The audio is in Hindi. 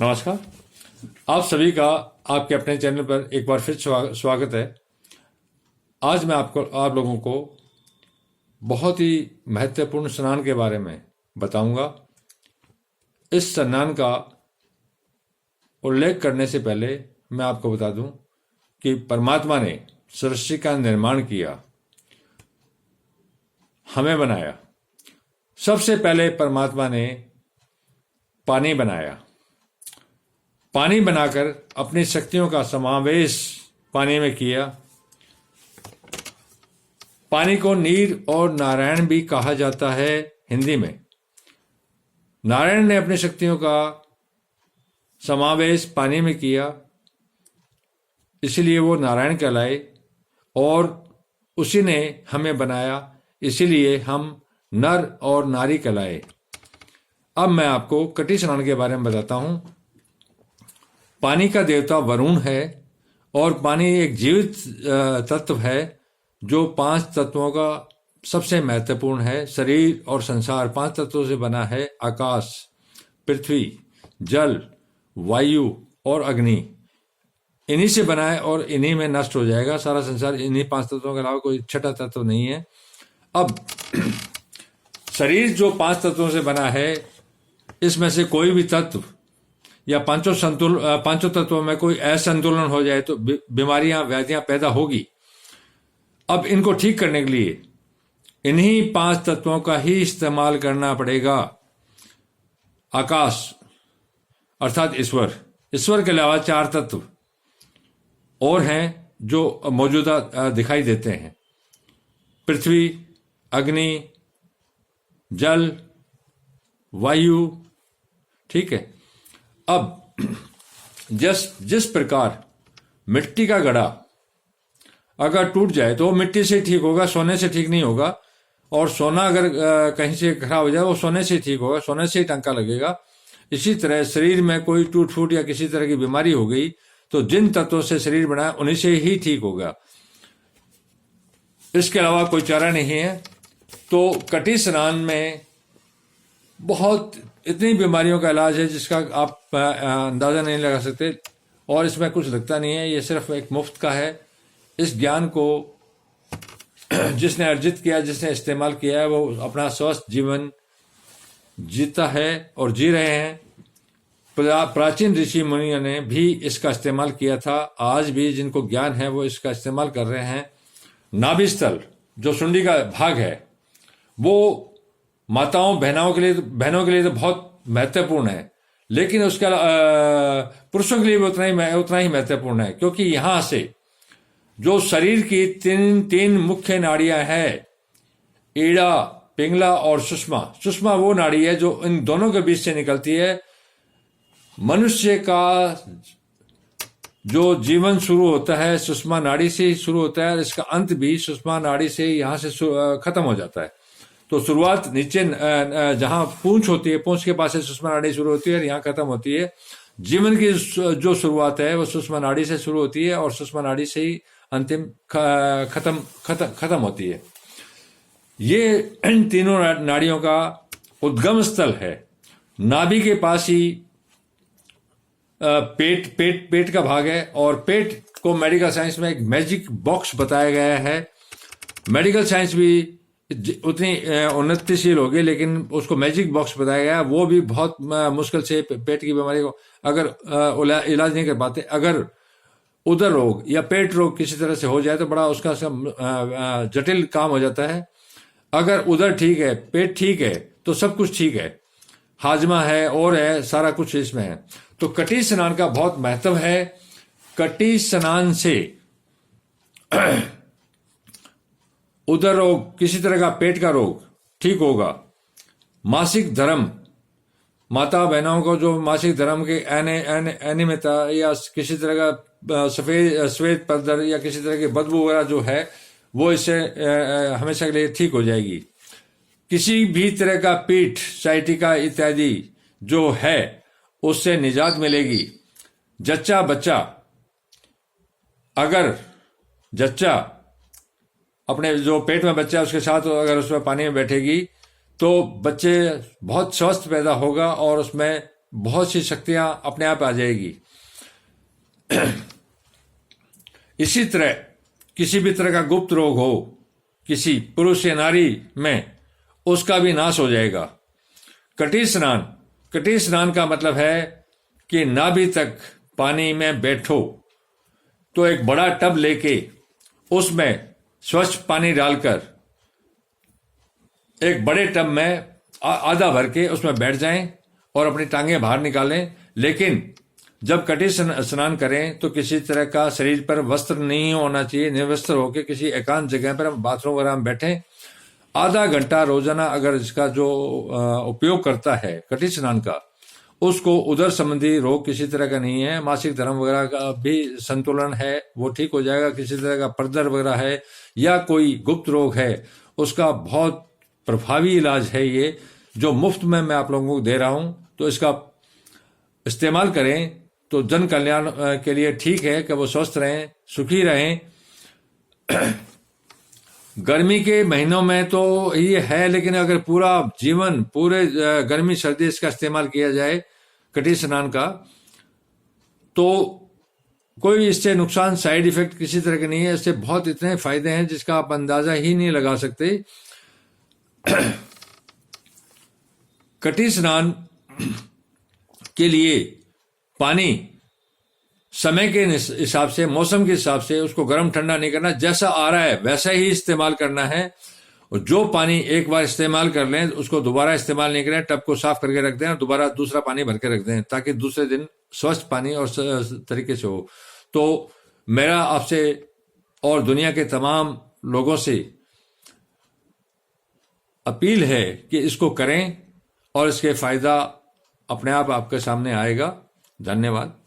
नमस्कार। आप सभी का आपके अपने चैनल पर एक बार फिर स्वागत है। आज मैं आप लोगों को बहुत ही महत्वपूर्ण स्नान के बारे में बताऊंगा। इस स्नान का उल्लेख करने से पहले मैं आपको बता दूं कि परमात्मा ने सृष्टि का निर्माण किया, हमें बनाया। सबसे पहले परमात्मा ने पानी बनाया। पानी बनाकर अपनी शक्तियों का समावेश पानी में किया। पानी को नीर और नारायण भी कहा जाता है हिंदी में। नारायण ने अपनी शक्तियों का समावेश पानी में किया, इसलिए वो नारायण कहलाए, और उसी ने हमें बनाया, इसीलिए हम नर और नारी कहलाए। अब मैं आपको कटी स्नान के बारे में बताता हूं। पानी का देवता वरुण है और पानी एक जीवित तत्व है जो 5 तत्वों का सबसे महत्वपूर्ण है। शरीर और संसार 5 तत्वों से बना है। आकाश, पृथ्वी, जल, वायु और अग्नि, इन्हीं से बना है और इन्हीं में नष्ट हो जाएगा सारा संसार। इन्हीं 5 तत्वों के अलावा कोई छठा तत्व नहीं है। अब शरीर जो 5 तत्वों से बना है, इसमें से कोई भी तत्व या पांचों तत्वों में कोई असंतुलन हो जाए तो बीमारियां, व्याधियां पैदा होगी। अब इनको ठीक करने के लिए इन्हीं 5 तत्वों का ही इस्तेमाल करना पड़ेगा। आकाश अर्थात ईश्वर के अलावा 4 तत्व और हैं जो मौजूदा दिखाई देते हैं। पृथ्वी, अग्नि, जल, वायु, ठीक है। अब जिस प्रकार मिट्टी का घड़ा अगर टूट जाए तो वो मिट्टी से ठीक होगा, सोने से ठीक नहीं होगा। और सोना अगर कहीं से खराब हो जाए वो सोने से ठीक होगा, सोने से ही टंका लगेगा। इसी तरह शरीर में कोई टूट फूट या किसी तरह की बीमारी हो गई तो जिन तत्वों से शरीर बना है उन्हीं से ही ठीक होगा, इसके अलावा कोई चारा नहीं है। तो कटी स्नान में बहुत इतनी बीमारियों का इलाज है जिसका आप अंदाजा नहीं लगा सकते, और इसमें कुछ लगता नहीं है। ये सिर्फ एक मुफ्त का है। इस ज्ञान को जिसने अर्जित किया, जिसने इस्तेमाल किया है, वो अपना स्वस्थ जीवन जीता है और जी रहे हैं। प्राचीन ऋषि मुनियों ने भी इसका इस्तेमाल किया था। आज भी जिनको ज्ञान है वो इसका इस्तेमाल कर रहे हैं। नाभि स्थल जो सुंडी का भाग है, वो माताओं बहनों के लिए तो बहुत महत्वपूर्ण है, लेकिन उसके पुरुषों के लिए भी उतना ही महत्वपूर्ण है, क्योंकि यहां से जो शरीर की तीन मुख्य नाड़ियां हैं, ईड़ा, पिंगला और सुषमा वो नाड़ी है जो इन दोनों के बीच से निकलती है। मनुष्य का जो जीवन शुरू होता है सुषमा नाड़ी से ही शुरू होता है, और इसका अंत भी सुषमा नाड़ी से यहां से खत्म हो जाता है। तो शुरुआत नीचे जहां पूंछ होती है, पूंछ के पास से सुषमा नाड़ी शुरू होती है और यहाँ खत्म होती है। जीवन की जो शुरुआत है वो सुषमा नाड़ी से शुरू होती है और सुषमा नाड़ी से ही अंतिम खत्म होती है। ये इन तीनों नाड़ियों का उद्गम स्थल है। नाभि के पास ही पेट का भाग है, और पेट को मेडिकल साइंस में एक मैजिक बॉक्स बताया गया है। मेडिकल साइंस भी उतनी उन्नतिशील होगी, लेकिन उसको मैजिक बॉक्स बताया गया है। वो भी बहुत मुश्किल से पेट की बीमारी को अगर इलाज नहीं कर पाते। अगर उदर रोग या पेट रोग किसी तरह से हो जाए तो बड़ा उसका जटिल काम हो जाता है। अगर उदर ठीक है, पेट ठीक है, तो सब कुछ ठीक है। हाजमा है और है, सारा कुछ इसमें है। तो कटी स्नान का बहुत महत्व है। कटी स्नान से उदर रोग, किसी तरह का पेट का रोग ठीक होगा। मासिक धर्म, माता बहनों को जो मासिक धर्म के अनियमितता या किसी तरह का श्वेत पद्धर या किसी तरह की बदबू वगैरह जो है, वो इससे हमेशा के लिए ठीक हो जाएगी। किसी भी तरह का पीठ, साइटिका इत्यादि जो है उससे निजात मिलेगी। जच्चा बच्चा, अगर जच्चा अपने जो पेट में बच्चा है उसके साथ अगर उसमें पानी में बैठेगी तो बच्चे बहुत स्वस्थ पैदा होगा और उसमें बहुत सी शक्तियां अपने आप आ जाएगी। इसी तरह किसी भी तरह का गुप्त रोग हो किसी पुरुष या नारी में, उसका भी नाश हो जाएगा। कटी स्नान, कटी स्नान का मतलब है कि नाभि तक पानी में बैठो तो एक बड़ा टब लेके उसमें स्वच्छ पानी डालकर एक बड़े टब में आधा भर के उसमें बैठ जाएं और अपनी टांगें बाहर निकालें। लेकिन जब कटी स्नान करें तो किसी तरह का शरीर पर वस्त्र नहीं होना चाहिए। निर्वस्त्र होकर किसी एकांत जगह पर हम बाथरूम वगैरह में बैठें। आधा घंटा रोजाना अगर इसका जो उपयोग करता है कटी स्नान का, उसको उदर संबंधी रोग किसी तरह का नहीं है, मासिक धर्म वगैरह का भी संतुलन है वो ठीक हो जाएगा। किसी तरह का परदर वगैरह है या कोई गुप्त रोग है, उसका बहुत प्रभावी इलाज है ये, जो मुफ्त में मैं आप लोगों को दे रहा हूं। तो इसका इस्तेमाल करें तो जन कल्याण के लिए ठीक है कि वो स्वस्थ रहें, सुखी रहें। गर्मी के महीनों में तो ये है, लेकिन अगर पूरा जीवन पूरे गर्मी सर्दी इसका इस्तेमाल किया जाए कटी स्नान का, तो कोई इससे नुकसान साइड इफेक्ट किसी तरह के नहीं है। इससे बहुत इतने फायदे हैं जिसका आप अंदाजा ही नहीं लगा सकते। कटी स्नान के लिए पानी समय के हिसाब से, मौसम के हिसाब से उसको गर्म ठंडा नहीं करना, जैसा आ रहा है वैसा ही इस्तेमाल करना है। और जो पानी एक बार इस्तेमाल कर लें उसको दोबारा इस्तेमाल नहीं करें, टब को साफ करके रख दें और दोबारा दूसरा पानी भर के रख दें ताकि दूसरे दिन स्वच्छ पानी और तरीके से हो। तो मेरा आपसे और दुनिया के तमाम लोगों से अपील है कि इसको करें और इसके फायदा अपने आप आपके सामने आएगा। धन्यवाद।